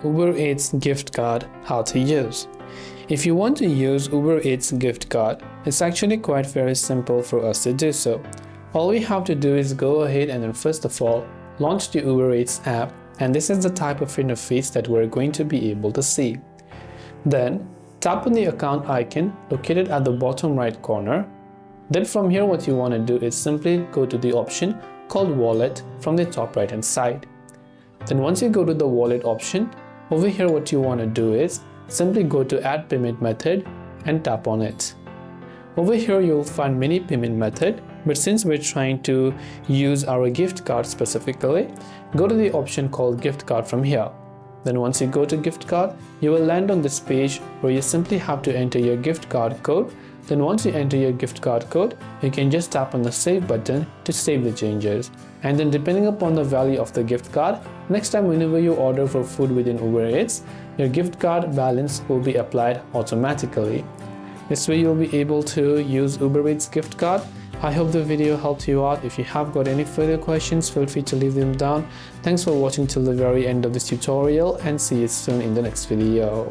Uber Eats gift card, how to use. If you want to use Uber Eats gift card, it's actually quite very simple for us to do so. All we have to do is go ahead and then first of all, launch the Uber Eats app, and this is the type of interface that we're going to be able to see. Then tap on the account icon located at the bottom right corner. Then from here what you want to do is simply go to the option called wallet from the top right hand side. Then once you go to the wallet option, over here what you want to do is simply go to add payment method and tap on it. Over here you'll find many payment method, but since we're trying to use our gift card specifically, go to the option called gift card from here. Then once you go to gift card, you will land on this page where you simply have to enter your gift card code. Then once you enter your gift card code, you can just tap on the save button to save the changes. And then depending upon the value of the gift card, next time whenever you order for food within Uber Eats, your gift card balance will be applied automatically. This way you'll be able to use Uber Eats gift card. I hope the video helped you out. If you have got any further questions, feel free to leave them down. Thanks for watching till the very end of this tutorial, and see you soon in the next video.